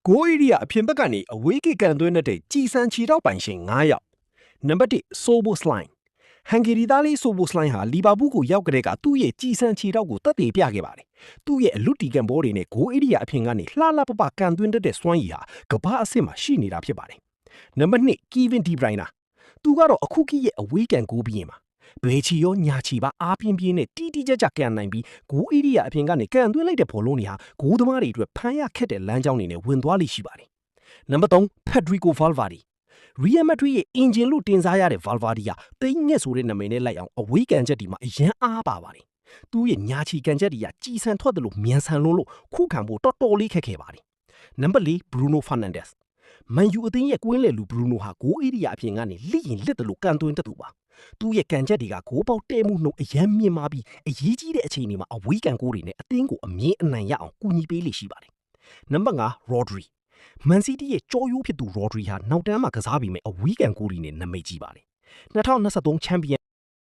ကိုအေရီယာအပြင်ဘက်ကနေအဝေးကကန်သွင်းတဲ့ကြည်စံချီတော့ပိုင်ရှင်9ယောက်နံပါတ်1 Szoboszlai ဟန်ဂေရီသားလေး Szoboszlai ဟာလီဗာပူးကိုရောက်ကြတဲ့ကသူ့ရဲ့ကြည်စံချီတော့ကိုတက်တည်ပြခဲ့ပါတယ်သူ့ရဲ့အလူတီကန်ဘောတွေနဲ့ကိုအေရီယာအပြင်ကနေလှလှပပကန်သွင်းတဲ့စွမ်းရည်ဟာကမ္ဘာအဆင့်မှာရှိနေတာဖြစ်ပါတယ်နံပါတ်2 Kevin De Bruyne သူကတော့အခုခေတ်ရဲ့အဝေးကန်ကိုပြီးရင်ပါဘယ်ချီရောညာချီပါအားပြင်းပြင်းနဲ့တီးတီးကြကြကန်နိုင်ပြီးဂိုးအေရီယာအပြင်ကနေကန်သွင်းလိုက်တဲ့ဘောလုံးတွေဟာဂိုးသမားတွေအတွက်ဖမ်းရခက်တဲ့လမ်းကြောင်းတွေနဲ့ဝင်သွားလိမ့်ရှိပါတယ်နံပါတ်3 Federico Valverde Real Madrid ရဲ့အင်ဂျင်လို့တင်စားရတဲ့ Valverde ဟာတိတ်ငက်ဆိုတဲ့နာမည်နဲ့လိုက်အောင်အဝေးကန်ချက်ဒီမှာအရန်အားပါပါတယ်သူ့ရဲ့ညာချီကန်ချက်တွေကကြည်စံထွက်တယ်လို့မြန်ဆန်လို့ခုခံဖို့တော်တော်လေးခက်ခဲပါတယ်နံပါတ်4 Bruno Fernandes မန်ယူအသင်းရဲ့ကွင်းလယ်လူဘရူနိုဟာဂိုးအေရီယာအပြင်ကနေလိရင်လစ်တယ်လို့ကန်သွင်းတတ်သူပါသူ့ရဲ့ကန်ချက်တွေကဂိုးပေါက်တဲမှုနှုတ်အရန်မြင့်မာပြီးအရေးကြီးတဲ့အချိန်တွေမှာအဝေးကန်ကိုတွေနဲ့အသင်းကိုအမြင့်အနိုင်ရအောင်ကူညီပေးလိမ့်ရှိပါတယ်နံပါတ်5 Rodri မန်စီးတီးရဲ့ကြောရိုးဖြစ်သူ Rodri ဟာနောက်တန်းမှာကစားပြီးမဲ့အဝေးကန်ကိုတွေနဲ့နာမည်ကြီးပါတယ်2023ချန်ပီယံ